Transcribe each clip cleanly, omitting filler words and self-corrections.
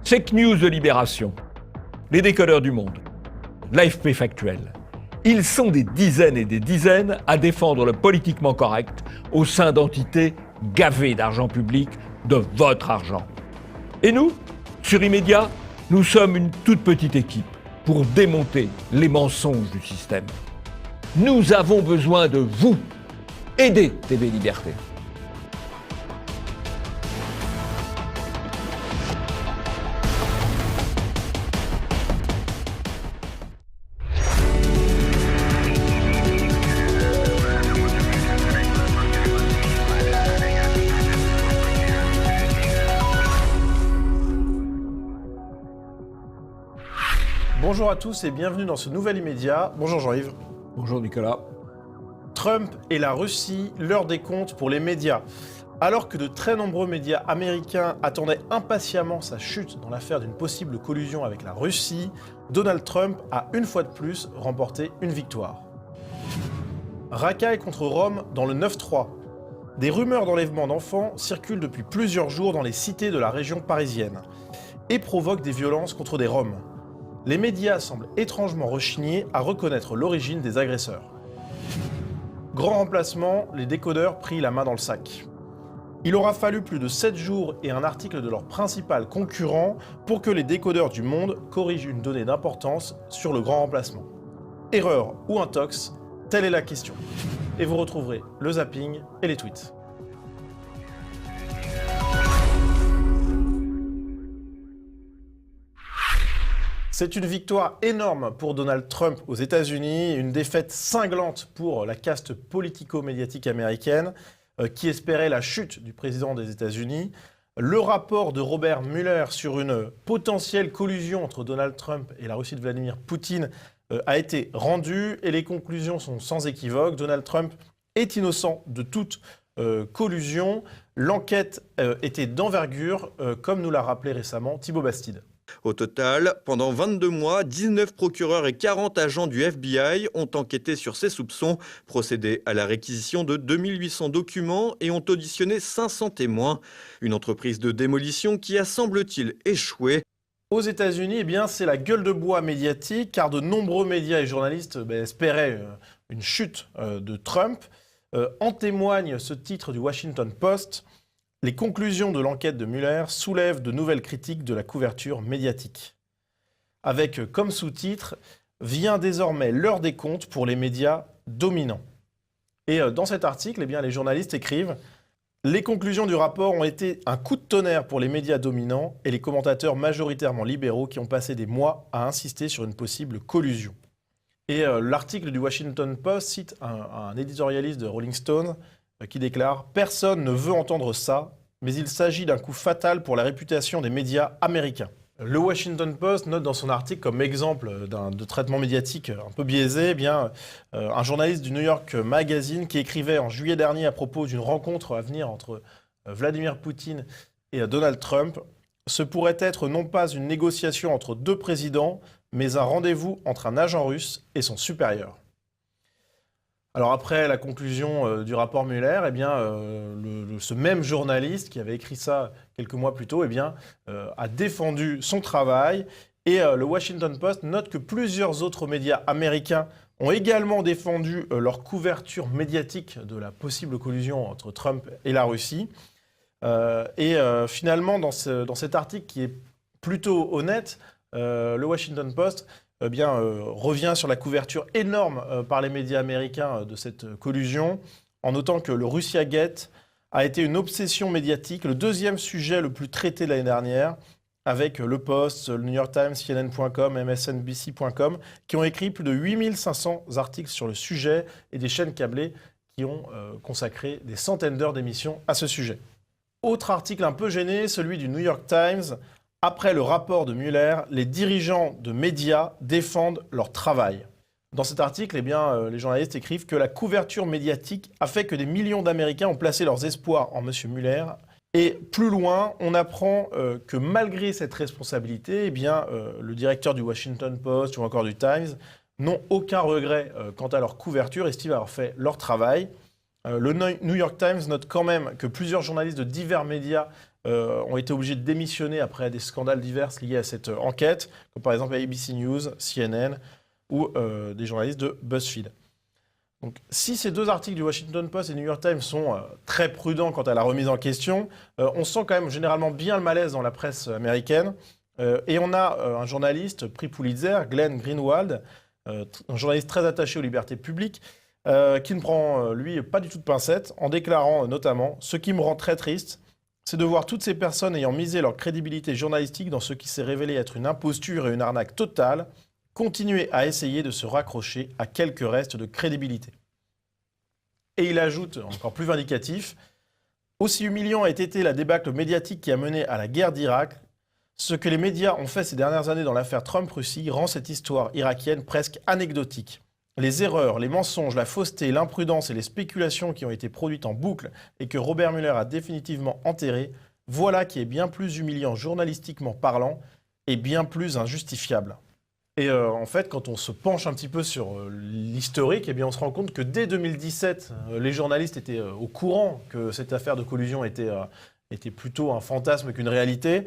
Fake news de Libération, les décodeurs du monde, l'AFP factuel. Ils sont des dizaines et des dizaines à défendre le politiquement correct au sein d'entités gavées d'argent public, de votre argent. Et nous, sur Immédiat, nous sommes une toute petite équipe pour démonter les mensonges du système. Nous avons besoin de vous. Aidez TV Liberté. Bonjour à tous et bienvenue dans ce nouvel Immédiat. Bonjour Jean-Yves. Bonjour Nicolas. Trump et la Russie, l'heure des comptes pour les médias. Alors que de très nombreux médias américains attendaient impatiemment sa chute dans l'affaire d'une possible collusion avec la Russie, Donald Trump a une fois de plus remporté une victoire. Racaille contre Rome dans le 9-3. Des rumeurs d'enlèvement d'enfants circulent depuis plusieurs jours dans les cités de la région parisienne et provoquent des violences contre des Roms. Les médias semblent étrangement rechignés à reconnaître l'origine des agresseurs. Grand remplacement, les décodeurs pris la main dans le sac. Il aura fallu plus de 7 jours et un article de leur principal concurrent pour que les décodeurs du monde corrigent une donnée d'importance sur le grand remplacement. Erreur ou intox, telle est la question. Et vous retrouverez le zapping et les tweets. C'est une victoire énorme pour Donald Trump aux États-Unis, une défaite cinglante pour la caste politico-médiatique américaine qui espérait la chute du président des États-Unis. Le rapport de Robert Mueller sur une potentielle collusion entre Donald Trump et la Russie de Vladimir Poutine a été rendu et les conclusions sont sans équivoque. Donald Trump est innocent de toute collusion. L'enquête était d'envergure, comme nous l'a rappelé récemment Thibault Bastide. Au total, pendant 22 mois, 19 procureurs et 40 agents du FBI ont enquêté sur ces soupçons, procédé à la réquisition de 2800 documents et ont auditionné 500 témoins. Une entreprise de démolition qui a, semble-t-il, échoué. Aux États-Unis, c'est la gueule de bois médiatique, car de nombreux médias et journalistes espéraient une chute de Trump. En témoigne ce titre du Washington Post. Les conclusions de l'enquête de Mueller soulèvent de nouvelles critiques de la couverture médiatique. Avec comme sous-titre « Vient désormais l'heure des comptes pour les médias dominants ». Et dans cet article, les journalistes écrivent « Les conclusions du rapport ont été un coup de tonnerre pour les médias dominants et les commentateurs majoritairement libéraux qui ont passé des mois à insister sur une possible collusion ». Et l'article du Washington Post cite un éditorialiste de Rolling Stone qui déclare « Personne ne veut entendre ça, mais il s'agit d'un coup fatal pour la réputation des médias américains ». Le Washington Post note dans son article comme exemple de traitement médiatique un peu biaisé, un journaliste du New York Magazine qui écrivait en juillet dernier à propos d'une rencontre à venir entre Vladimir Poutine et Donald Trump « Ce pourrait être non pas une négociation entre deux présidents, mais un rendez-vous entre un agent russe et son supérieur ». Alors après la conclusion du rapport Mueller, ce même journaliste qui avait écrit ça quelques mois plus tôt, a défendu son travail. Et le Washington Post note que plusieurs autres médias américains ont également défendu leur couverture médiatique de la possible collusion entre Trump et la Russie. Finalement, dans cet article qui est plutôt honnête, le Washington Post revient sur la couverture énorme par les médias américains de cette collusion, en notant que le Russia Gate a été une obsession médiatique, le deuxième sujet le plus traité l'année dernière, avec le Post, le New York Times, CNN.com, MSNBC.com, qui ont écrit plus de 8500 articles sur le sujet et des chaînes câblées qui ont consacré des centaines d'heures d'émissions à ce sujet. Autre article un peu gêné, celui du New York Times. Après le rapport de Mueller, les dirigeants de médias défendent leur travail. Dans cet article, les journalistes écrivent que la couverture médiatique a fait que des millions d'Américains ont placé leurs espoirs en M. Mueller. Et plus loin, on apprend que malgré cette responsabilité, le directeur du Washington Post ou encore du Times n'ont aucun regret quant à leur couverture, estiment avoir fait leur travail. Le New York Times note quand même que plusieurs journalistes de divers médias ont été obligés de démissionner après des scandales divers liés à cette enquête, comme par exemple ABC News, CNN ou des journalistes de BuzzFeed. Donc, si ces deux articles du Washington Post et du New York Times sont très prudents quant à la remise en question, on sent quand même généralement bien le malaise dans la presse américaine. Et on a un journaliste prix Pulitzer, Glenn Greenwald, un journaliste très attaché aux libertés publiques, qui ne prend, lui, pas du tout de pincettes, en déclarant notamment « Ce qui me rend très triste, c'est de voir toutes ces personnes ayant misé leur crédibilité journalistique dans ce qui s'est révélé être une imposture et une arnaque totale, continuer à essayer de se raccrocher à quelques restes de crédibilité. » Et il ajoute, encore plus vindicatif, « Aussi humiliant a été la débâcle médiatique qui a mené à la guerre d'Irak, ce que les médias ont fait ces dernières années dans l'affaire Trump-Russie rend cette histoire irakienne presque anecdotique. Les erreurs, les mensonges, la fausseté, l'imprudence et les spéculations qui ont été produites en boucle et que Robert Mueller a définitivement enterrées, voilà qui est bien plus humiliant journalistiquement parlant et bien plus injustifiable. » Et en fait, quand on se penche un petit peu sur l'historique, eh bien, on se rend compte que dès 2017, les journalistes étaient au courant que cette affaire de collusion était plutôt un fantasme qu'une réalité.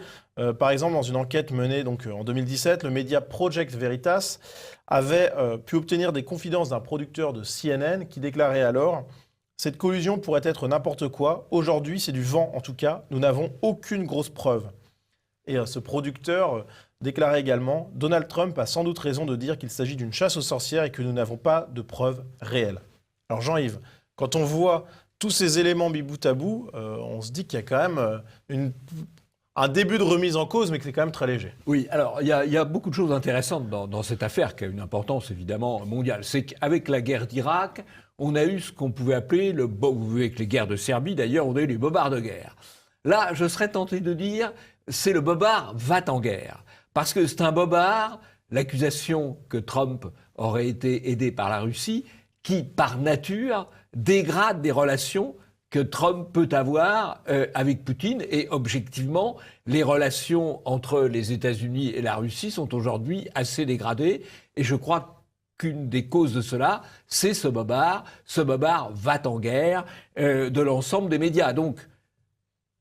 Par exemple, dans une enquête menée donc, en 2017, le média Project Veritas avait pu obtenir des confidences d'un producteur de CNN qui déclarait alors « Cette collusion pourrait être n'importe quoi. Aujourd'hui, c'est du vent en tout cas. Nous n'avons aucune grosse preuve. » Et ce producteur déclarait également « Donald Trump a sans doute raison de dire qu'il s'agit d'une chasse aux sorcières et que nous n'avons pas de preuves réelles. » Alors Jean-Yves, quand on voit tous ces éléments mis bout à bout, on se dit qu'il y a quand même un début de remise en cause, mais que c'est quand même très léger. Oui, alors il y a beaucoup de choses intéressantes dans cette affaire qui a une importance évidemment mondiale. C'est qu'avec la guerre d'Irak, on a eu ce qu'on pouvait appeler, avec les guerres de Serbie d'ailleurs, on a eu les bobards de guerre. Là, je serais tenté de dire, c'est le bobard va-t-en-guerre. Parce que c'est un bobard, l'accusation que Trump aurait été aidé par la Russie, qui, par nature, dégrade des relations que Trump peut avoir avec Poutine. Et objectivement, les relations entre les États-Unis et la Russie sont aujourd'hui assez dégradées. Et je crois qu'une des causes de cela, c'est ce bobard va-t-en-guerre de l'ensemble des médias. Donc,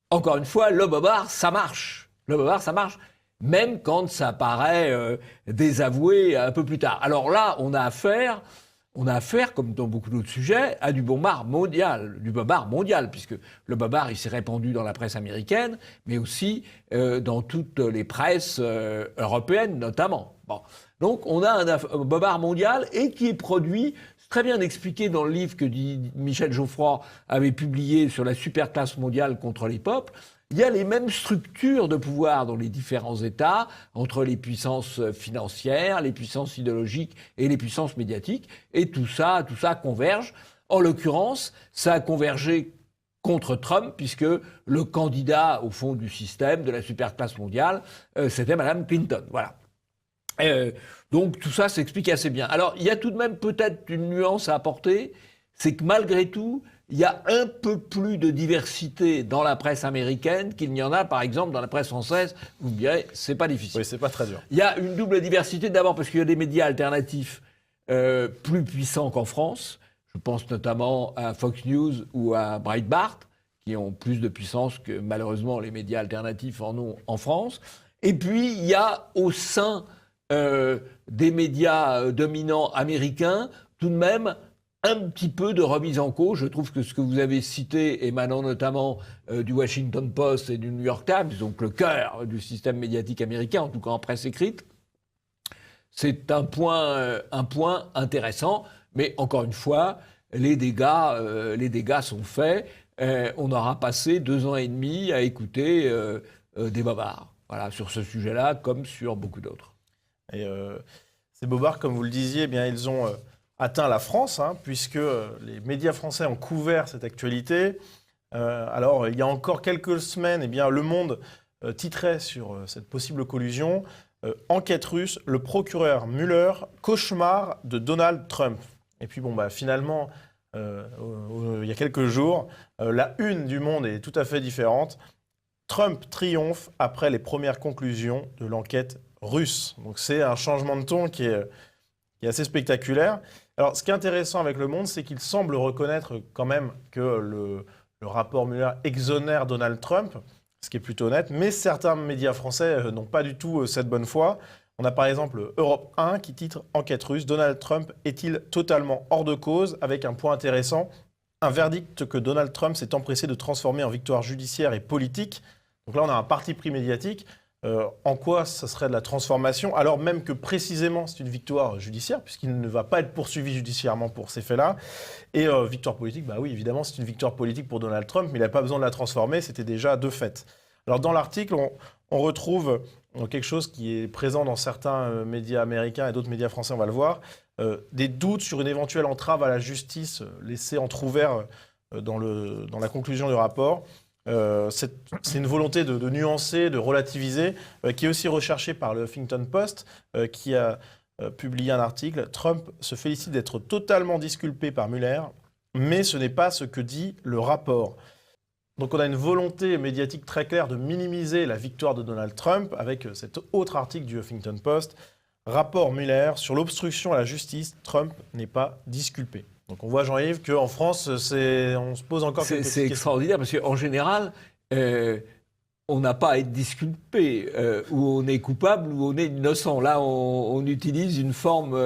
encore une fois, le bobard, ça marche. Le bobard, ça marche. Même quand ça paraît désavoué un peu plus tard. Alors là, on a affaire, comme dans beaucoup d'autres sujets, à du bobard mondial, puisque le bobard, il s'est répandu dans la presse américaine, mais aussi dans toutes les presses européennes, notamment. Bon. Donc, on a un bobard mondial et qui est produit, c'est très bien expliqué dans le livre que Michel Geoffroy avait publié sur la superclasse mondiale contre les peuples. Il y a les mêmes structures de pouvoir dans les différents États, entre les puissances financières, les puissances idéologiques et les puissances médiatiques. Et tout ça converge. En l'occurrence, ça a convergé contre Trump, puisque le candidat, au fond, du système, de la superclasse mondiale, c'était Mme Clinton. Voilà. Donc tout ça s'explique assez bien. Alors, il y a tout de même peut-être une nuance à apporter, c'est que malgré tout, il y a un peu plus de diversité dans la presse américaine qu'il n'y en a, par exemple, dans la presse française. Vous me direz, c'est pas difficile. Oui, c'est pas très dur. Il y a une double diversité, d'abord parce qu'il y a des médias alternatifs plus puissants qu'en France. Je pense notamment à Fox News ou à Breitbart, qui ont plus de puissance que, malheureusement, les médias alternatifs en ont en France. Et puis, il y a au sein des médias dominants américains, tout de même, un petit peu de remise en cause. Je trouve que ce que vous avez cité, émanant notamment du Washington Post et du New York Times, donc le cœur du système médiatique américain, en tout cas en presse écrite, c'est un point intéressant. Mais encore une fois, les dégâts sont faits. On aura passé 2 ans et demi à écouter des bobards. Voilà, sur ce sujet-là, comme sur beaucoup d'autres. Et ces bobards, comme vous le disiez, eh bien, ils ont atteint la France, puisque les médias français ont couvert cette actualité. Alors, il y a encore quelques semaines, eh bien, Le Monde titrait sur cette possible collusion. Enquête russe, le procureur Mueller, cauchemar de Donald Trump. Et puis, finalement, il y a quelques jours, la une du Monde est tout à fait différente. Trump triomphe après les premières conclusions de l'enquête russe. Donc c'est un changement de ton qui est assez spectaculaire. Alors ce qui est intéressant avec Le Monde, c'est qu'il semble reconnaître quand même que le rapport Mueller exonère Donald Trump, ce qui est plutôt honnête. Mais certains médias français n'ont pas du tout cette bonne foi. On a par exemple Europe 1 qui titre « Enquête russe, Donald Trump est-il totalement hors de cause ?» avec un point intéressant, un verdict que Donald Trump s'est empressé de transformer en victoire judiciaire et politique. Donc là, on a un parti pris médiatique. En quoi ça serait de la transformation, alors même que précisément c'est une victoire judiciaire, puisqu'il ne va pas être poursuivi judiciairement pour ces faits-là. Et victoire politique, bah oui, évidemment, c'est une victoire politique pour Donald Trump, mais il n'a pas besoin de la transformer, c'était déjà de fait. Alors dans l'article, on retrouve quelque chose qui est présent dans certains médias américains et d'autres médias français, on va le voir, des doutes sur une éventuelle entrave à la justice laissés entrouvert dans la conclusion du rapport. C'est une volonté de nuancer, de relativiser, qui est aussi recherchée par le Huffington Post, qui a publié un article. Trump se félicite d'être totalement disculpé par Mueller, mais ce n'est pas ce que dit le rapport. Donc on a une volonté médiatique très claire de minimiser la victoire de Donald Trump avec cet autre article du Huffington Post. Rapport Mueller sur l'obstruction à la justice, Trump n'est pas disculpé. Donc on voit, Jean-Yves, qu'en France, on se pose encore quelques questions. C'est extraordinaire parce qu'en général, on n'a pas à être disculpé, ou on est coupable ou on est innocent. Là, on utilise une forme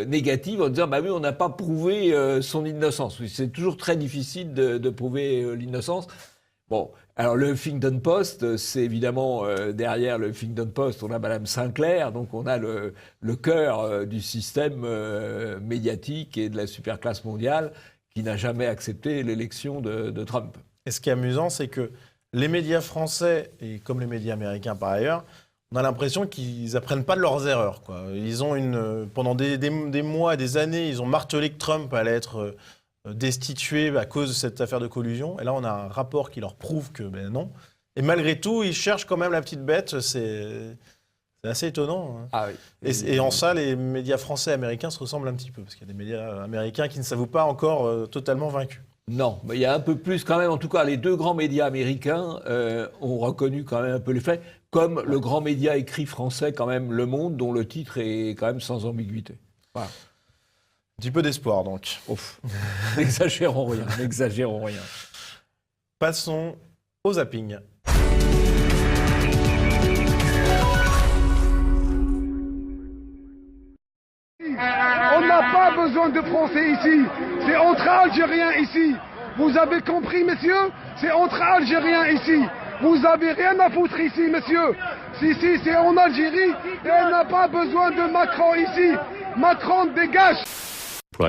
négative en disant bah oui, on n'a pas prouvé son innocence. C'est toujours très difficile de prouver l'innocence. Bon, alors le Huffington Post, c'est évidemment derrière le Huffington Post, on a Madame Sinclair, donc on a le cœur du système médiatique et de la superclasse mondiale qui n'a jamais accepté l'élection de Trump. Et ce qui est amusant, c'est que les médias français, et comme les médias américains par ailleurs, on a l'impression qu'ils n'apprennent pas de leurs erreurs, quoi. Ils ont pendant des mois et des années, ils ont martelé que Trump allait être destitué à cause de cette affaire de collusion. Et là, on a un rapport qui leur prouve que non. Et malgré tout, ils cherchent quand même la petite bête. C'est assez étonnant. Hein. Ah oui. Et en ça, les médias français et américains se ressemblent un petit peu. Parce qu'il y a des médias américains qui ne s'avouent pas encore totalement vaincus. Non, mais il y a un peu plus quand même. En tout cas, les deux grands médias américains ont reconnu quand même un peu les faits, comme le grand média écrit français quand même Le Monde, dont le titre est quand même sans ambiguïté. Voilà. Un petit peu d'espoir, donc. Ouf. N'exagérons rien, n'exagérons rien. Passons au zapping. On n'a pas besoin de Français ici. C'est entre Algériens ici. Vous avez compris, messieurs? C'est entre Algériens ici. Vous avez rien à foutre ici, messieurs. Si, c'est en Algérie et on n'a pas besoin de Macron ici. Macron, dégage!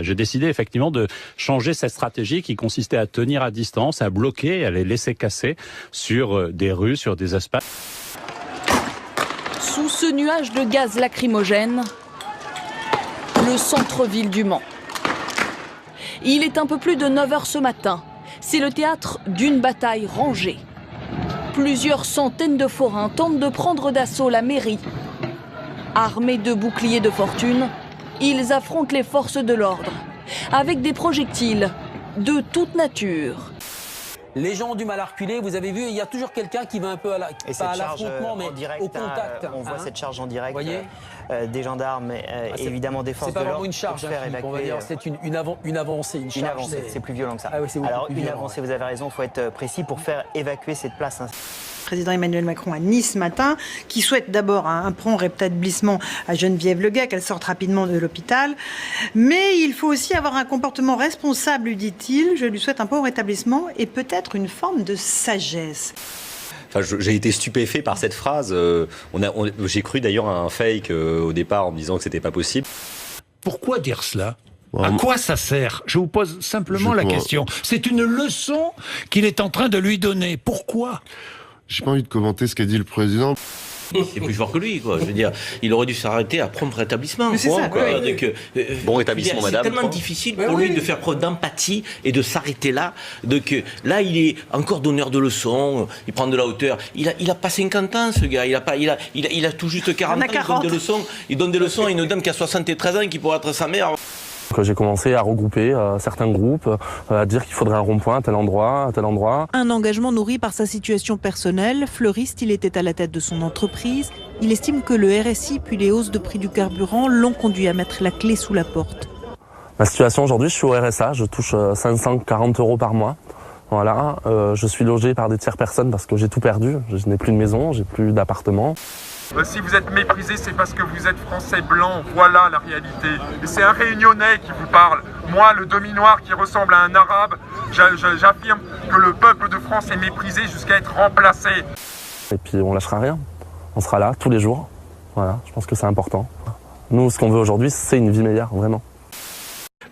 J'ai décidé effectivement de changer cette stratégie qui consistait à tenir à distance, à bloquer, à les laisser casser sur des rues, sur des espaces. Sous ce nuage de gaz lacrymogène, le centre-ville du Mans. Il est un peu plus de 9h ce matin. C'est le théâtre d'une bataille rangée. Plusieurs centaines de forains tentent de prendre d'assaut la mairie. Armés de boucliers de fortune, ils affrontent les forces de l'ordre avec des projectiles de toute nature. Les gens ont du mal à reculer, vous avez vu, il y a toujours quelqu'un qui va un peu à l'affrontement, mais au contact. On voit cette charge en direct, voyez des gendarmes, évidemment des forces de l'ordre. C'est pas vraiment une charge, on va dire, c'est une avancée. Une charge, c'est plus violent que ça. Ah oui, alors une avancée, vous avez raison, il faut être précis pour faire évacuer cette place. Le président Emmanuel Macron à Nice ce matin, qui souhaite d'abord un prompt rétablissement à Geneviève Leguet, qu'elle sorte rapidement de l'hôpital. Mais il faut aussi avoir un comportement responsable, lui dit-il. Je lui souhaite un prompt rétablissement et peut-être une forme de sagesse. Enfin, j'ai été stupéfait par cette phrase. J'ai cru d'ailleurs à un fake au départ en me disant que c'était pas possible. Pourquoi dire cela ? À quoi ça sert? Je vous pose simplement la question. C'est une leçon qu'il est en train de lui donner. Pourquoi? J'ai pas envie de commenter ce qu'a dit le président. C'est plus fort que lui, quoi. Je veux dire, il aurait dû s'arrêter à prompt rétablissement. Mais c'est ça, quoi. Bon rétablissement, madame. C'est tellement difficile pour lui de faire preuve d'empathie et de s'arrêter là. Donc là, il est encore donneur de leçons, il prend de la hauteur. Il a pas 50 ans, ce gars. Il a tout juste 40 ans, il donne des leçons à une dame qui a 73 ans et qui pourrait être sa mère. J'ai commencé à regrouper certains groupes, à dire qu'il faudrait un rond-point à tel endroit, à tel endroit. Un engagement nourri par sa situation personnelle. Fleuriste, il était à la tête de son entreprise. Il estime que le RSI puis les hausses de prix du carburant l'ont conduit à mettre la clé sous la porte. Ma situation aujourd'hui, je suis au RSA, je touche 540 € par mois. Voilà, je suis logé par des tierces personnes parce que j'ai tout perdu. Je n'ai plus de maison, j'ai plus d'appartement. Si vous êtes méprisé, c'est parce que vous êtes français blanc, voilà la réalité. Et c'est un réunionnais qui vous parle. Moi, le demi-noir qui ressemble à un arabe, j'affirme que le peuple de France est méprisé jusqu'à être remplacé. Et puis on lâchera rien, on sera là tous les jours. Voilà, je pense que c'est important. Nous, ce qu'on veut aujourd'hui, c'est une vie meilleure, vraiment.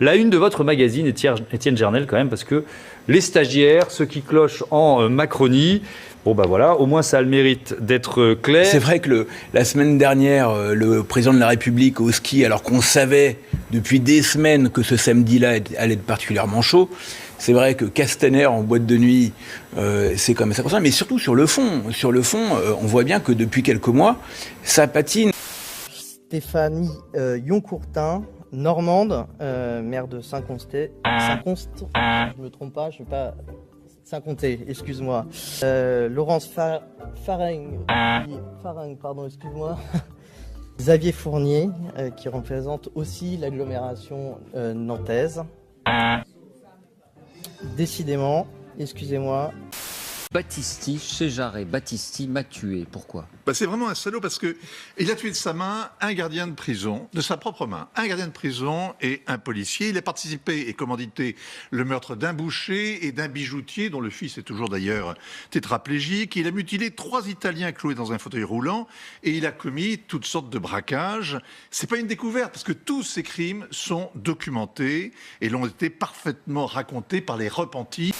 La une de votre magazine, Étienne Gernel, quand même, parce que les stagiaires, ceux qui clochent en Macronie, bon bah voilà, au moins ça a le mérite d'être clair. C'est vrai que la semaine dernière, le président de la République au ski, alors qu'on savait depuis des semaines que ce samedi-là allait être particulièrement chaud, c'est vrai que Castaner en boîte de nuit, c'est comme ça concerne, mais surtout sur le fond. Sur le fond, on voit bien que depuis quelques mois, ça patine. Stéphanie Yoncourtin, normande, maire de Saint-Consté. Je me trompe pas, je ne vais pas... Saint-Comté, excuse-moi. Laurence Faring, pardon, excuse-moi. Xavier Fournier, qui représente aussi l'agglomération nantaise. Décidément, excusez-moi. Battisti, chez Jarret, Battisti m'a tué. Pourquoi ? C'est vraiment un salaud parce qu'il a tué de sa main un gardien de prison, de sa propre main, un gardien de prison et un policier. Il a participé et commandité le meurtre d'un boucher et d'un bijoutier, dont le fils est toujours d'ailleurs tétraplégique. Il a mutilé 3 Italiens cloués dans un fauteuil roulant et il a commis toutes sortes de braquages. C'est pas une découverte parce que tous ces crimes sont documentés et l'ont été parfaitement racontés par les repentis.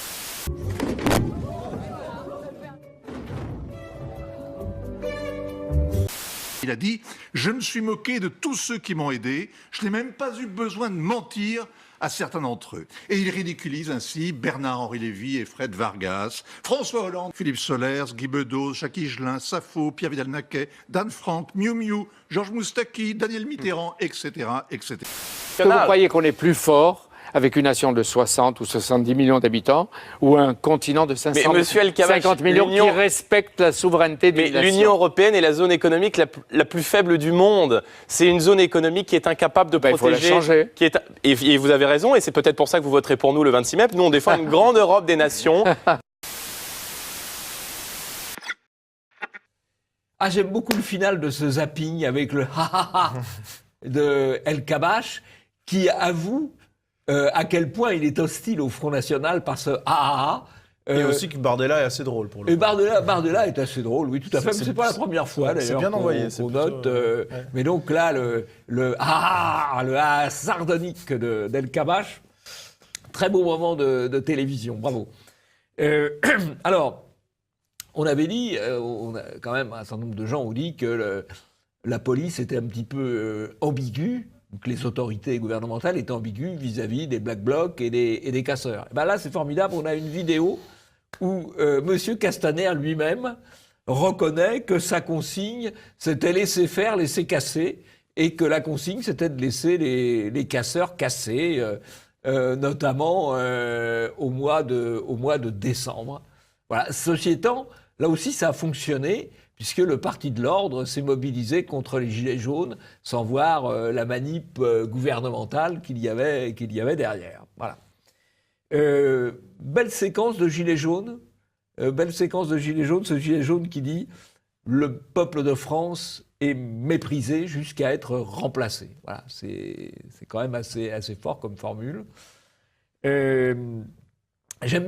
Il a dit « Je me suis moqué de tous ceux qui m'ont aidé, je n'ai même pas eu besoin de mentir à certains d'entre eux. » Et il ridiculise ainsi Bernard-Henri Lévy et Fred Vargas, François Hollande, Philippe Solers, Guy Bedos, Jacques Higelin, Sappho, Pierre Vidal-Naquet, Dan Frank, Miu Miu, Georges Moustaki, Daniel Mitterrand, etc. etc. Est-ce que vous croyez qu'on est plus fort avec une nation de 60 ou 70 millions d'habitants ou un continent de 550 millions qui respecte la souveraineté des nations? L'Union européenne est la zone économique la plus faible du monde. C'est une zone économique qui est incapable de protéger. Il faut la changer. Et vous avez raison, et c'est peut-être pour ça que vous voterez pour nous le 26 mai. Nous, on défend une grande Europe des nations. Ah, j'aime beaucoup le final de ce zapping avec le ha-ha-ha de El Kabbach qui avoue à quel point il est hostile au Front National par ce ha-ha-ha. Et aussi que Bardella est assez drôle pour le Et Bardella est assez drôle, oui, tout à fait. Mais c'est pas la première fois d'ailleurs. C'est bien envoyé. On note. Mais donc là, le ha sardonique d'El Kabbach, très beau moment de télévision. Bravo. Alors, on avait dit, on a quand même un certain nombre de gens ont dit que la police était un petit peu ambiguë. Que les autorités gouvernementales étaient ambiguës vis-à-vis des Black Blocs et des casseurs. Et ben là, c'est formidable, on a une vidéo où M. Castaner lui-même reconnaît que sa consigne, c'était laisser faire, laisser casser, et que la consigne, c'était de laisser les casseurs casser, notamment au mois de décembre. Voilà. Ceci étant, là aussi, ça a fonctionné, puisque le Parti de l'Ordre s'est mobilisé contre les Gilets jaunes sans voir la manip gouvernementale qu'il y avait derrière. Voilà. Belle séquence de Gilets jaunes. Ce Gilet jaune qui dit « Le peuple de France est méprisé jusqu'à être remplacé ». Voilà, c'est quand même assez fort comme formule. J'aime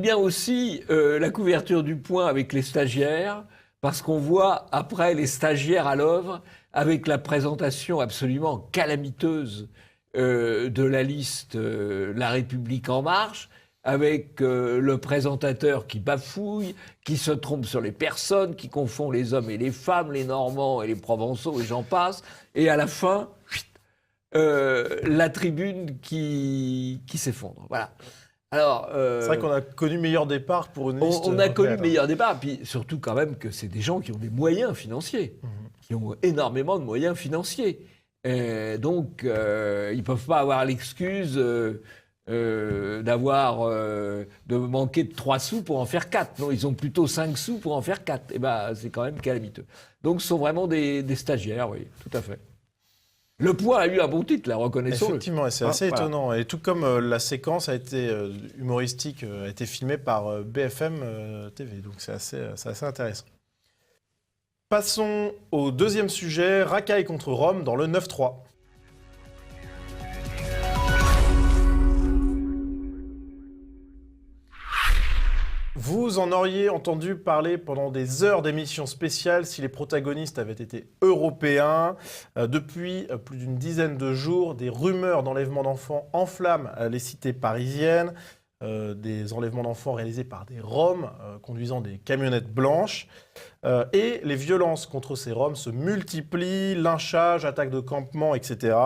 bien aussi la couverture du Point avec les stagiaires, parce qu'on voit après les stagiaires à l'œuvre avec la présentation absolument calamiteuse de la liste La République En Marche, avec le présentateur qui bafouille, qui se trompe sur les personnes, qui confond les hommes et les femmes, les Normands et les Provençaux, et j'en passe. Et à la fin, la tribune qui s'effondre. Voilà. Alors, c'est vrai qu'on a connu meilleur départ pour une liste. On a connu meilleur départ, puis surtout quand même que c'est des gens qui ont des moyens financiers, qui ont énormément de moyens financiers. Donc, ils ne peuvent pas avoir l'excuse de manquer de 3 sous pour en faire 4. Non, ils ont plutôt 5 sous pour en faire 4. Et ben, c'est quand même calamiteux. Donc, ce sont vraiment des stagiaires, oui, tout à fait. Le Point a eu un bon titre, la reconnaissance. Effectivement, et c'est assez étonnant. Et tout comme la séquence a été humoristique, a été filmée par BFM TV. Donc c'est assez intéressant. Passons au deuxième sujet, racaille contre Rome dans le 9-3. Vous en auriez entendu parler pendant des heures d'émissions spéciales si les protagonistes avaient été européens. Depuis plus d'une dizaine de jours, des rumeurs d'enlèvement d'enfants enflamment les cités parisiennes. Des enlèvements d'enfants réalisés par des Roms conduisant des camionnettes blanches. Et les violences contre ces Roms se multiplient, lynchages, attaques de campement, etc.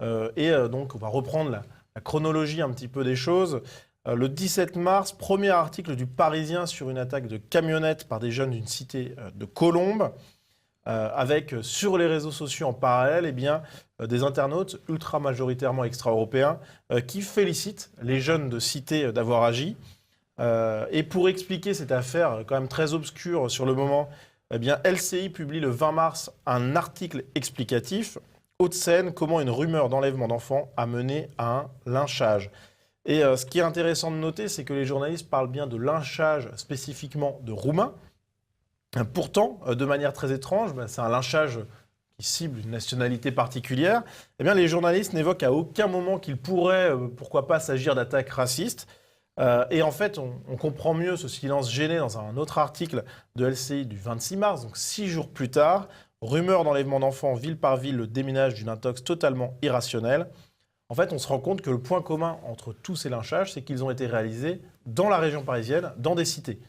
Donc on va reprendre la chronologie un petit peu des choses. Le 17 mars, premier article du Parisien sur une attaque de camionnettes par des jeunes d'une cité de Colombes, avec sur les réseaux sociaux en parallèle des internautes ultra majoritairement extra-européens qui félicitent les jeunes de cité d'avoir agi. Et pour expliquer cette affaire quand même très obscure sur le moment, LCI publie le 20 mars un article explicatif. Hauts-de-Seine, comment une rumeur d'enlèvement d'enfants a mené à un lynchage. Et ce qui est intéressant de noter, c'est que les journalistes parlent bien de lynchage spécifiquement de Roumains. Pourtant, de manière très étrange, c'est un lynchage qui cible une nationalité particulière. Les journalistes n'évoquent à aucun moment qu'il pourrait, pourquoi pas, s'agir d'attaques racistes. Et en fait, on comprend mieux ce silence gêné dans un autre article de LCI du 26 mars, donc 6 jours plus tard. Rumeur d'enlèvement d'enfants ville par ville, le déminage d'une intox totalement irrationnelle. En fait, on se rend compte que le point commun entre tous ces lynchages, c'est qu'ils ont été réalisés dans la région parisienne, dans des cités.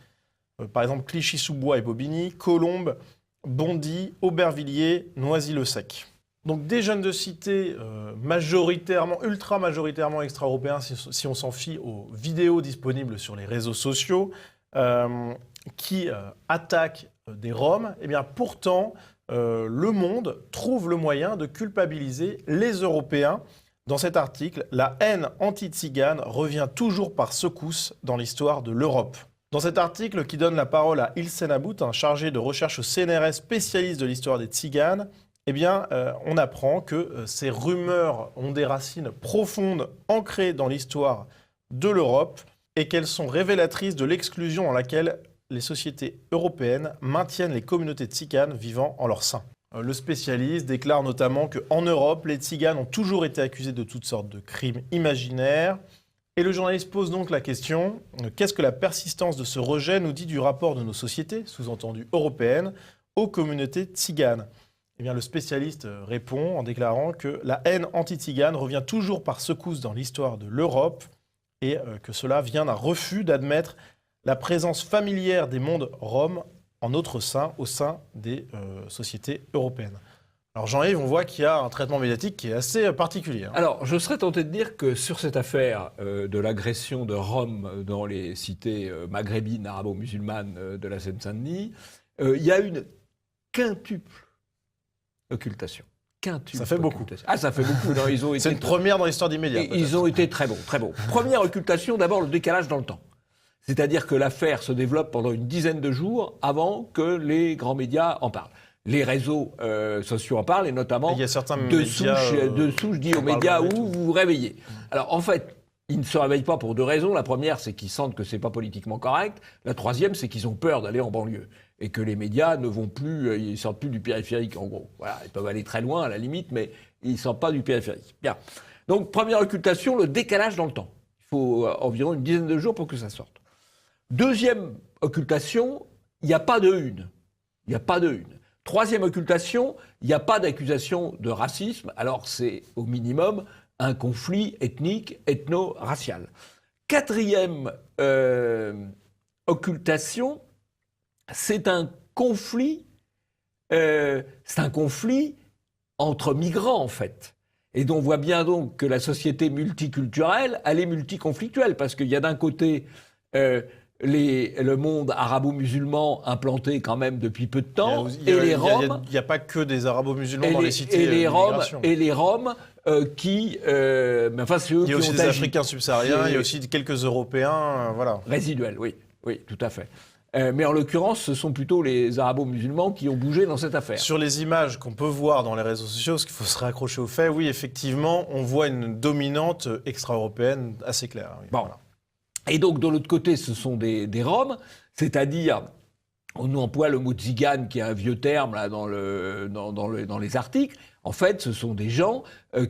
Par exemple, Clichy-sous-Bois et Bobigny, Colombes, Bondy, Aubervilliers, Noisy-le-Sec. Donc des jeunes de cité majoritairement, ultra majoritairement extra-européens, si on s'en fie aux vidéos disponibles sur les réseaux sociaux, qui attaquent des Roms. Pourtant, Le Monde trouve le moyen de culpabiliser les Européens. Dans cet article, la haine anti-tzigane revient toujours par secousses dans l'histoire de l'Europe. Dans cet article qui donne la parole à Ilsen About, un chargé de recherche au CNRS spécialiste de l'histoire des tziganes, on apprend que ces rumeurs ont des racines profondes ancrées dans l'histoire de l'Europe et qu'elles sont révélatrices de l'exclusion dans laquelle les sociétés européennes maintiennent les communautés tziganes vivant en leur sein. Le spécialiste déclare notamment qu'en Europe, les tziganes ont toujours été accusés de toutes sortes de crimes imaginaires. Et le journaliste pose donc la question, qu'est-ce que la persistance de ce rejet nous dit du rapport de nos sociétés, sous-entendu européennes, aux communautés tziganes ? Le spécialiste répond en déclarant que la haine anti-tzigane revient toujours par secousses dans l'histoire de l'Europe et que cela vient d'un refus d'admettre la présence familière des mondes roms en notre sein, au sein des sociétés européennes. Alors Jean-Yves, on voit qu'il y a un traitement médiatique qui est assez particulier. Alors, je serais tenté de dire que sur cette affaire de l'agression de Roms dans les cités maghrébines, arabo-musulmanes de la Seine-Saint-Denis, il y a une quintuple occultation. Ça fait beaucoup. Ah, ça fait beaucoup. C'est une première dans l'histoire d'Immédiat. Ils ont été très bons, très bons. Première occultation, d'abord le décalage dans le temps. C'est-à-dire que l'affaire se développe pendant une dizaine de jours avant que les grands médias en parlent. Les réseaux sociaux en parlent, et notamment il y a certains de souche dit aux médias où vous vous réveillez. Alors en fait, ils ne se réveillent pas pour deux raisons. La première, c'est qu'ils sentent que c'est pas politiquement correct. La troisième, c'est qu'ils ont peur d'aller en banlieue. Et que les médias ne vont plus, ils sortent plus du périphérique, en gros. Voilà, ils peuvent aller très loin, à la limite, mais ils ne sortent pas du périphérique. Bien. Donc, première occultation, le décalage dans le temps. Il faut environ une dizaine de jours pour que ça sorte. Deuxième occultation, il n'y a pas de une. Il n'y a pas de une. Troisième occultation, il n'y a pas d'accusation de racisme. Alors, c'est au minimum un conflit ethnique, ethno-racial. Quatrième occultation, c'est un conflit entre migrants, en fait. Et dont on voit bien donc que la société multiculturelle, elle est multiconflictuelle, parce qu'il y a d'un côté le monde arabo-musulman implanté quand même depuis peu de temps, et les Roms... Il n'y a pas que des arabo-musulmans dans les cités et les Roms qui... enfin, c'est eux il y a aussi des Africains subsahariens, il y a aussi quelques Européens, voilà. Résiduels, oui, tout à fait. Mais en l'occurrence, ce sont plutôt les arabo-musulmans qui ont bougé dans cette affaire. Sur les images qu'on peut voir dans les réseaux sociaux, parce qu'il faut se raccrocher aux faits, oui, effectivement, on voit une dominante extra-européenne assez claire. Oui, bon. Voilà. Et donc, de l'autre côté, ce sont des Roms, c'est-à-dire, on emploie le mot tzigane, qui est un vieux terme là, dans les articles. En fait, ce sont des gens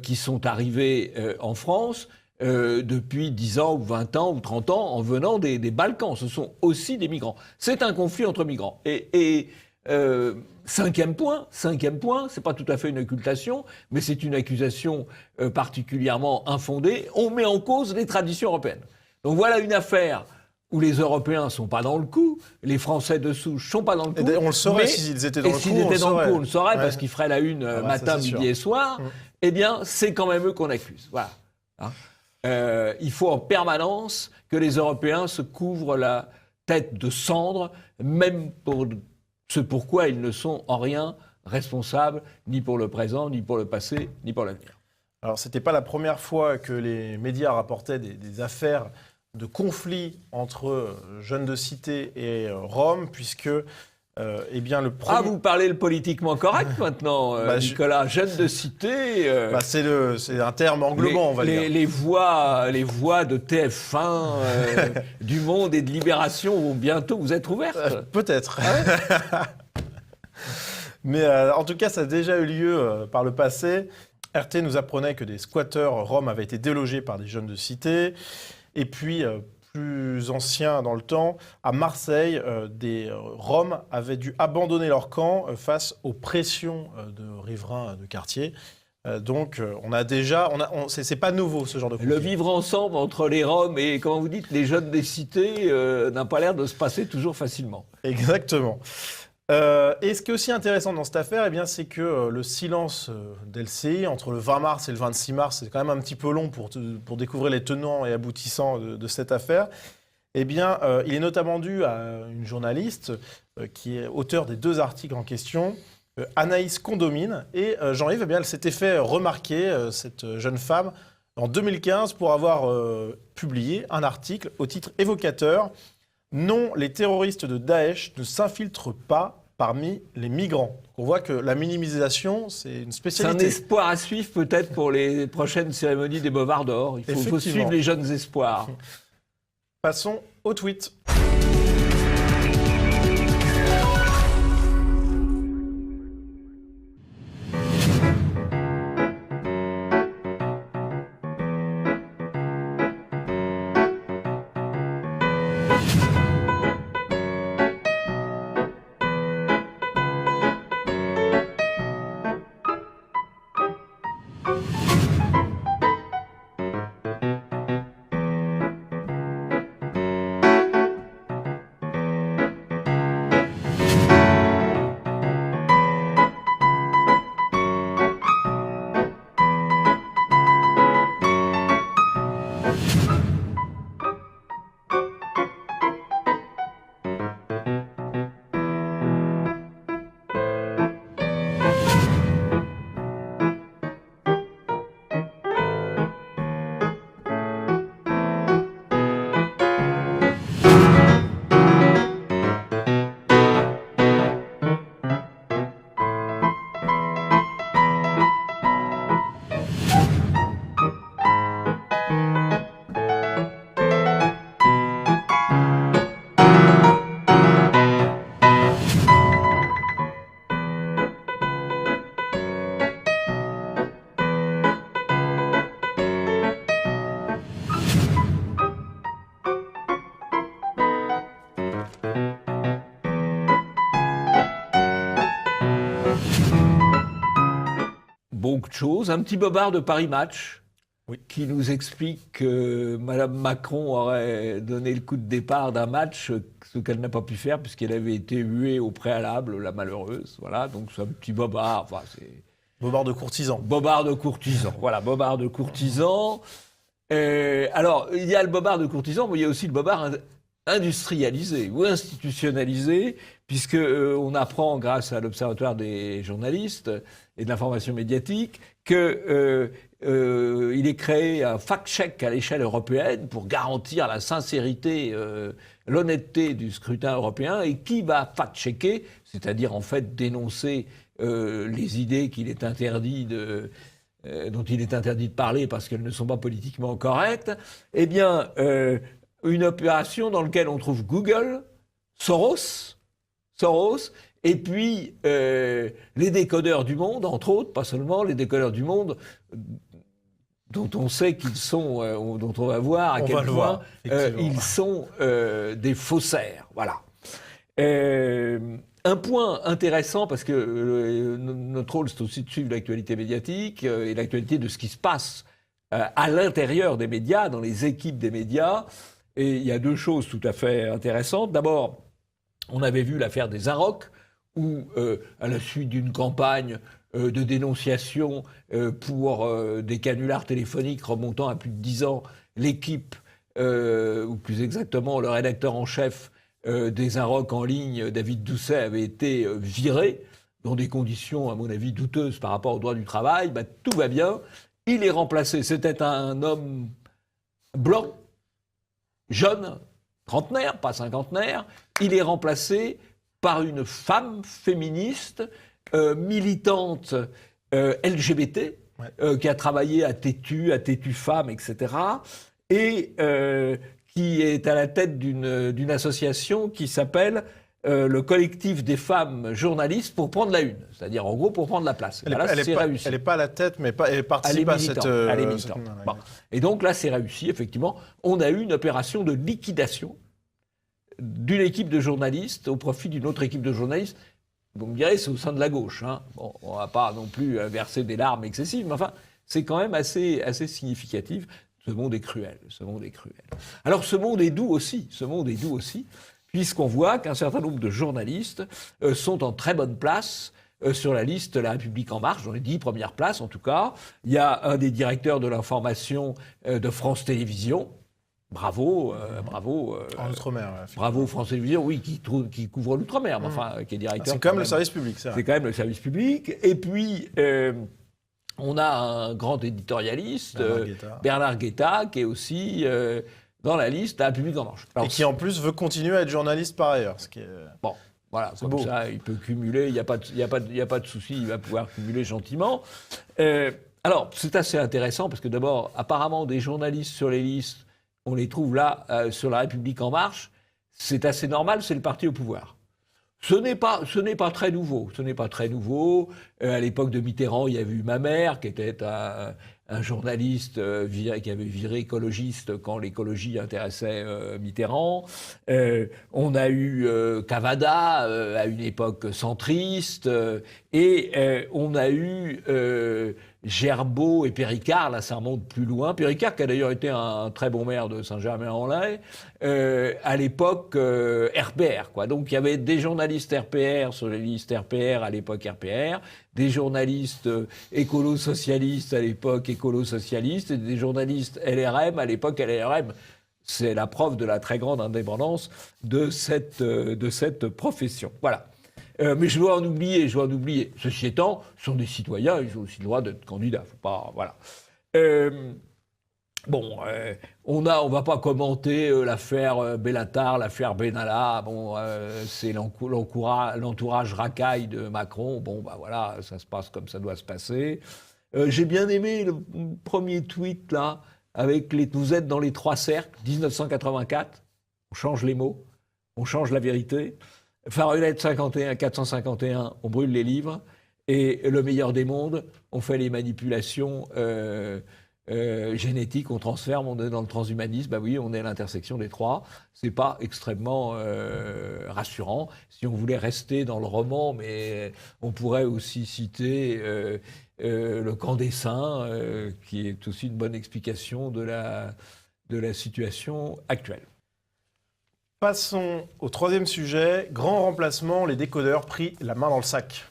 qui sont arrivés en France depuis 10 ans ou 20 ans ou 30 ans en venant des Balkans. Ce sont aussi des migrants. C'est un conflit entre migrants. Cinquième point, c'est pas tout à fait une occultation, mais c'est une accusation particulièrement infondée. On met en cause les traditions européennes. Donc voilà une affaire où les Européens sont pas dans le coup, les Français de souche sont pas dans le coup. Et on le saurait s'ils étaient dans le coup. S'ils étaient dans le coup, on le saurait parce qu'ils feraient la une matin, midi et soir. Eh bien, c'est quand même eux qu'on accuse. Voilà. Hein, il faut en permanence que les Européens se couvrent la tête de cendre, même pour ce pourquoi ils ne sont en rien responsables, ni pour le présent, ni pour le passé, ni pour l'avenir. Alors, c'était pas la première fois que les médias rapportaient des affaires de conflits entre jeunes de cité et Roms, puisque eh bien, le premier... Ah, vous parlez le politiquement correct maintenant, Nicolas. Jeunes de cité... c'est un terme englobant, on va dire. Les voix de TF1, du Monde et de Libération vont bientôt vous être ouvertes. Peut-être. Ah ouais. Mais en tout cas, ça a déjà eu lieu par le passé. RT nous apprenait que des squatteurs roms avaient été délogés par des jeunes de cité. Et puis, plus ancien dans le temps, à Marseille, des Roms avaient dû abandonner leur camp face aux pressions de riverains de quartier. Donc, on a déjà... c'est pas nouveau, ce genre de conflit. Le vivre ensemble entre les Roms et, comment vous dites, les jeunes des cités n'a pas l'air de se passer toujours facilement. Exactement. Et ce qui est aussi intéressant dans cette affaire, eh bien, c'est que le silence d'LCI entre le 20 mars et le 26 mars, c'est quand même un petit peu long pour découvrir les tenants et aboutissants de cette affaire. Eh bien, il est notamment dû à une journaliste qui est auteure des 2 articles en question, Anaïs Condomine. Et Jean-Yves, eh bien, elle s'était fait remarquer, cette jeune femme, en 2015 pour avoir publié un article au titre évocateur « Non, les terroristes de Daesh ne s'infiltrent pas parmi les migrants ». On voit que la minimisation, c'est une spécialité. C'est un espoir à suivre peut-être pour les prochaines cérémonies des Bovards d'Or. Il faut suivre les jeunes espoirs. Passons au tweet. Beaucoup de choses. Un petit bobard de Paris Match qui nous explique que Mme Macron aurait donné le coup de départ d'un match, ce qu'elle n'a pas pu faire puisqu'elle avait été huée au préalable, la malheureuse. Voilà, donc c'est un petit bobard. Enfin, c'est... Bobard de courtisan. Bobard de courtisan. Voilà, bobard de courtisan. Alors, il y a le bobard de courtisan, mais il y a aussi le bobard industrialisé ou institutionnalisé, puisque on apprend grâce à l'Observatoire des journalistes et de l'information médiatique que il est créé un fact-check à l'échelle européenne pour garantir la sincérité l'honnêteté du scrutin européen et qui va fact-checker, c'est-à-dire en fait dénoncer les idées qu'il est interdit dont il est interdit de parler parce qu'elles ne sont pas politiquement correctes. Eh bien, une opération dans laquelle on trouve Google, Soros, et puis les décodeurs du monde, entre autres, pas seulement les décodeurs du monde, dont on sait qu'ils sont, dont on va voir à quel point ils sont des faussaires. Voilà. Un point intéressant, parce que notre rôle, c'est aussi de suivre l'actualité médiatique et l'actualité de ce qui se passe à l'intérieur des médias, dans les équipes des médias. Et il y a deux choses tout à fait intéressantes. D'abord, on avait vu l'affaire des Arocs, où, à la suite d'une campagne de dénonciation pour des canulars téléphoniques remontant à plus de 10 ans, l'équipe, ou plus exactement le rédacteur en chef des Arocs en ligne, David Doucet, avait été viré dans des conditions, à mon avis, douteuses par rapport au droit du travail. Ben, tout va bien. Il est remplacé. C'était un homme blanc, jeune, trentenaire, pas cinquantenaire. Il est remplacé par une femme féministe, militante LGBT, qui a travaillé à Tétu Femmes, etc., et qui est à la tête d'une association qui s'appelle le collectif des femmes journalistes pour prendre la une, c'est-à-dire en gros pour prendre la place. Elle n'est pas à la tête, mais elle participe à cette... Elle est militante. Bon. Et donc là, c'est réussi, effectivement. On a eu une opération de liquidation d'une équipe de journalistes au profit d'une autre équipe de journalistes. Vous me direz, c'est au sein de la gauche. Hein. Bon, on ne va pas non plus verser des larmes excessives, mais enfin, c'est quand même assez significatif. Ce monde est cruel, ce monde est cruel. Alors ce monde est doux aussi, puisqu'on voit qu'un certain nombre de journalistes sont en très bonne place sur la liste La République En Marche, dans les 10 premières places en tout cas. Il y a un des directeurs de l'information de France Télévisions. Bravo. En Outre-mer. Bravo France Télévisions, oui, qui couvre l'Outre-mer, mais enfin, qui est directeur. C'est quand même le service public, c'est vrai. C'est quand même le service public. Et puis, on a un grand éditorialiste, Bernard Guetta, qui est aussi dans la liste La République En Marche. Alors, et qui en plus veut continuer à être journaliste par ailleurs. Ce qui est... Bon, voilà, comme beau. Ça, il peut cumuler, il n'y a pas de souci, il va pouvoir cumuler gentiment. Alors, c'est assez intéressant, parce que d'abord, apparemment, des journalistes sur les listes, on les trouve là, sur La République En Marche. C'est assez normal, c'est le parti au pouvoir. Ce n'est pas très nouveau. À l'époque de Mitterrand, il y avait eu ma mère, qui était un journaliste qui avait viré écologiste quand l'écologie intéressait Mitterrand. On a eu Cavada, à une époque centriste. Et on a eu Gerbeau et Péricard, là ça remonte plus loin. Péricard qui a d'ailleurs été un très bon maire de Saint-Germain-en-Laye, à l'époque RPR, quoi. Donc il y avait des journalistes RPR sur les listes RPR à l'époque RPR, des journalistes écolo-socialistes à l'époque écolo-socialistes et des journalistes LRM à l'époque LRM. C'est la preuve de la très grande indépendance de cette profession. Voilà. Mais je dois en oublier. Ceci étant, ce sont des citoyens, ils ont aussi le droit d'être candidats. Faut pas, voilà. On va pas commenter l'affaire Bellatar, l'affaire Benalla. Bon, c'est l'entourage racaille de Macron. Bon, bah voilà, ça se passe comme ça doit se passer. J'ai bien aimé le premier tweet là, avec vous êtes dans les 3 cercles, 1984. On change les mots, on change la vérité. Fahrenheit 51, 451, on brûle les livres. Et le meilleur des mondes, on fait les manipulations génétiques, on transforme, on est dans le transhumanisme. Bah oui, on est à l'intersection des trois. C'est pas extrêmement rassurant. Si on voulait rester dans le roman, mais on pourrait aussi citer le camp des saints, qui est aussi une bonne explication de la situation actuelle. Passons au 3e sujet. Grand remplacement, les décodeurs pris la main dans le sac.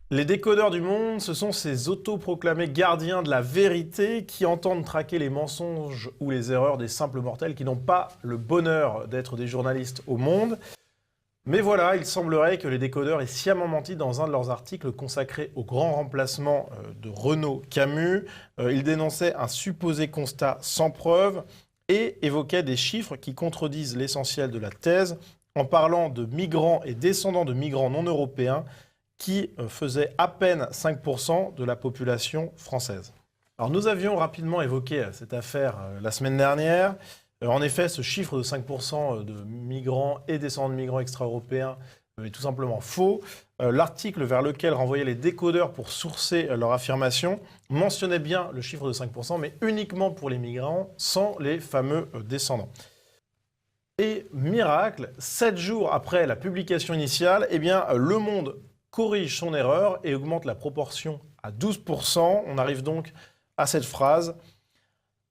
Les décodeurs du monde, ce sont ces autoproclamés gardiens de la vérité qui entendent traquer les mensonges ou les erreurs des simples mortels qui n'ont pas le bonheur d'être des journalistes au monde, Mais voilà, il semblerait que les décodeurs aient sciemment menti dans un de leurs articles consacrés au grand remplacement de Renaud Camus. Ils dénonçaient un supposé constat sans preuve et évoquaient des chiffres qui contredisent l'essentiel de la thèse en parlant de migrants et descendants de migrants non européens qui faisaient à peine 5% de la population française. Alors nous avions rapidement évoqué cette affaire la semaine dernière. En effet, ce chiffre de 5% de migrants et descendants de migrants extra-européens est tout simplement faux. L'article vers lequel renvoyaient les décodeurs pour sourcer leur affirmation mentionnait bien le chiffre de 5%, mais uniquement pour les migrants, sans les fameux descendants. Et miracle, 7 jours après la publication initiale, eh bien, Le Monde corrige son erreur et augmente la proportion à 12%. On arrive donc à cette phrase.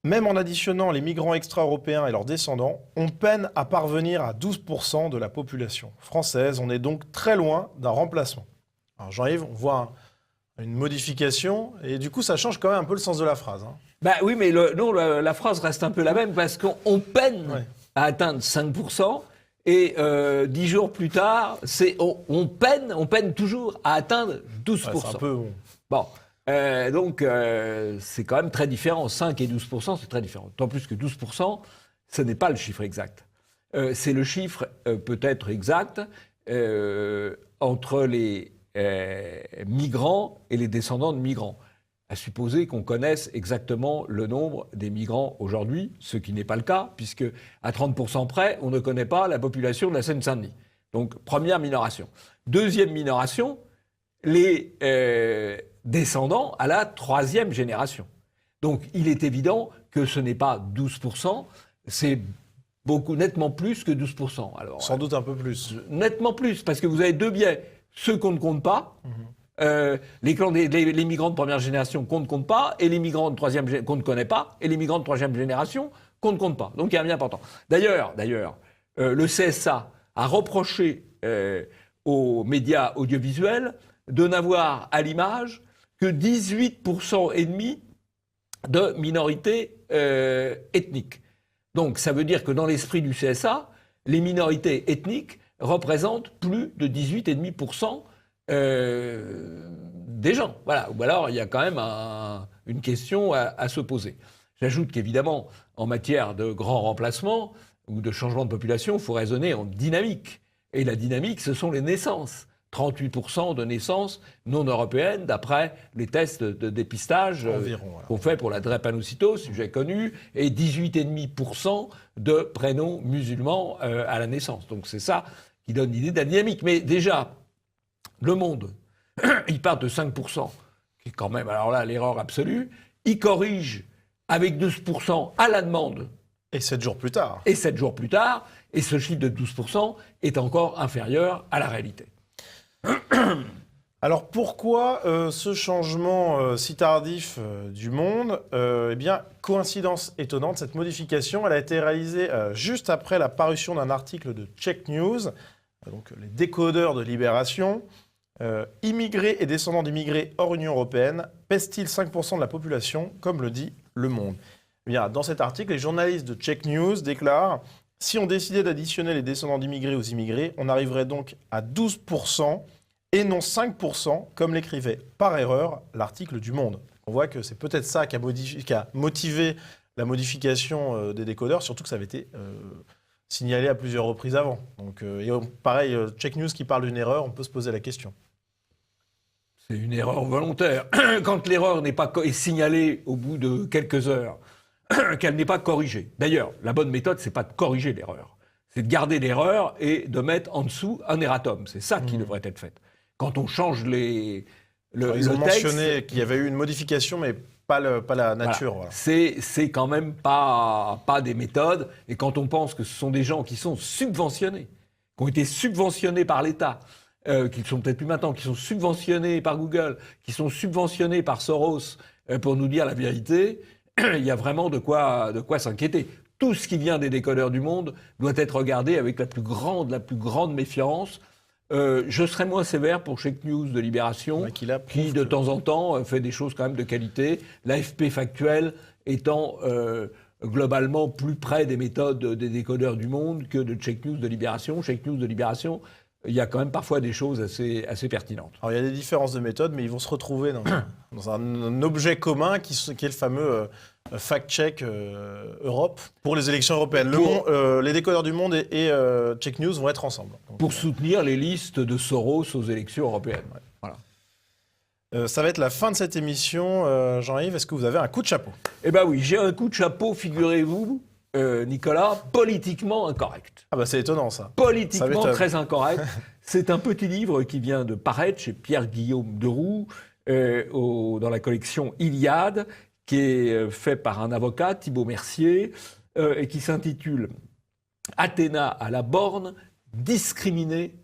Même en additionnant les migrants extra-européens et leurs descendants, on peine à parvenir à 12% de la population française. On est donc très loin d'un remplacement. Alors Jean-Yves, on voit une modification et du coup ça change quand même un peu le sens de la phrase. Bah oui, mais la phrase reste un peu la même parce qu'on peine à atteindre 5%. Et 10 jours plus tard, on peine toujours à atteindre 12%. Ouais, c'est un peu... Bon. Donc, c'est quand même très différent. 5 et 12%, c'est très différent. D'autant plus que 12%, ce n'est pas le chiffre exact. C'est le chiffre peut-être exact entre les migrants et les descendants de migrants. À supposer qu'on connaisse exactement le nombre des migrants aujourd'hui, ce qui n'est pas le cas, puisque à 30% près, on ne connaît pas la population de la Seine-Saint-Denis. Donc, première minoration. Deuxième minoration, les descendants à la 3e génération. Donc, il est évident que ce n'est pas 12%, c'est nettement plus que 12%. Alors, sans doute un peu plus. Nettement plus, parce que vous avez deux biais. Ceux qu'on ne compte pas, les migrants de première génération qu'on ne compte pas, et les migrants de troisième qu'on ne connaît pas, et les migrants de troisième génération qu'on ne compte pas. Donc il y a un bien important. D'ailleurs, le CSA a reproché aux médias audiovisuels de n'avoir à l'image que 18% et demi de minorités ethniques. Donc ça veut dire que dans l'esprit du CSA, les minorités ethniques représentent plus de 18,5% des gens. Voilà. Ou alors, il y a quand même une question à se poser. J'ajoute qu'évidemment, en matière de grand remplacement ou de changement de population, il faut raisonner en dynamique. Et la dynamique, ce sont les naissances. 38% de naissances non européennes, d'après les tests de dépistage qu'on fait pour la drépanocytose, sujet connu, et 18,5% de prénoms musulmans à la naissance. Donc c'est ça qui donne l'idée de la dynamique. Mais déjà, Le Monde, il part de 5%, qui est quand même, alors là, l'erreur absolue. Il corrige avec 12% à la demande. Et 7 jours plus tard. Et 7 jours plus tard. Et ce chiffre de 12% est encore inférieur à la réalité. Alors pourquoi ce changement si tardif du Monde Eh bien, coïncidence étonnante, cette modification, elle a été réalisée juste après la parution d'un article de Check News, donc les décodeurs de Libération. Immigrés et descendants d'immigrés hors Union européenne pèsent-ils 5% de la population, comme le dit Le Monde? Eh bien, dans cet article, les journalistes de Check News déclarent « Si on décidait d'additionner les descendants d'immigrés aux immigrés, on arriverait donc à 12% et non 5%, comme l'écrivait par erreur l'article du Monde ». On voit que c'est peut-être ça qui a motivé la modification des décodeurs, surtout que ça avait été signalé à plusieurs reprises avant. Donc, pareil, Check News qui parle d'une erreur, on peut se poser la question. C'est une erreur volontaire. Quand l'erreur n'est pas signalée au bout de quelques heures, qu'elle n'est pas corrigée. D'ailleurs, la bonne méthode, c'est pas de corriger l'erreur. C'est de garder l'erreur et de mettre en dessous un erratum. C'est ça qui devrait être fait. Quand on change le ils ont texte, mentionné qu'il y avait eu une modification, mais pas la nature. Voilà. C'est quand même pas des méthodes. Et quand on pense que ce sont des gens qui sont subventionnés, qui ont été subventionnés par l'État, qui ne sont peut-être plus maintenant, qui sont subventionnés par Google, qui sont subventionnés par Soros pour nous dire la vérité, il y a vraiment de quoi s'inquiéter. Tout ce qui vient des décodeurs du Monde doit être regardé avec la plus grande méfiance. Je serais moins sévère pour Check News de Libération, qui de temps en temps fait des choses quand même de qualité. L'AFP Factuel étant globalement plus près des méthodes des décodeurs du Monde que de Check News de Libération. Check News de Libération il y a quand même parfois des choses assez pertinentes. Alors il y a des différences de méthode, mais ils vont se retrouver dans un objet commun qui est le fameux fact-check Europe pour les élections européennes. Les décodeurs du monde et Check News vont être ensemble. Donc, pour soutenir les listes de Soros aux élections européennes. Ouais. Voilà. Ça va être la fin de cette émission. Jean-Yves, est-ce que vous avez un coup de chapeau? Eh bien oui, j'ai un coup de chapeau, figurez-vous, Nicolas, politiquement incorrect. Ah bah c'est étonnant ça. Politiquement très incorrect. C'est un petit livre qui vient de paraître chez Pierre-Guillaume Deroux dans la collection Iliade, qui est fait par un avocat, Thibaut Mercier, et qui s'intitule « Athéna à la borne, discriminer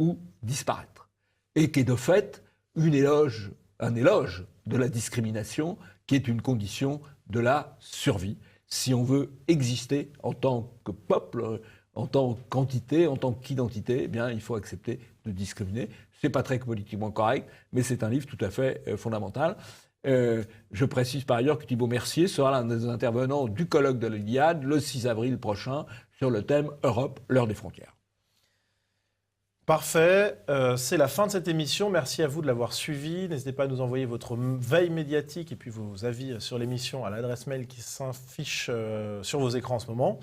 ou disparaître ». Et qui est de fait un éloge de la discrimination, qui est une condition de la survie. Si on veut exister en tant que peuple, en tant qu'entité, en tant qu'identité, eh bien, il faut accepter de discriminer. C'est pas très politiquement correct, mais c'est un livre tout à fait fondamental. Je précise par ailleurs que Thibaut Mercier sera l'un des intervenants du colloque de l'Iliade le 6 avril prochain sur le thème Europe, l'heure des frontières. Parfait, c'est la fin de cette émission. Merci à vous de l'avoir suivi. N'hésitez pas à nous envoyer votre veille médiatique et puis vos avis sur l'émission à l'adresse mail qui s'affiche sur vos écrans en ce moment.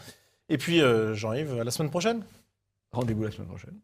Et puis Jean-Yves, à la semaine prochaine. Rendez-vous la semaine prochaine.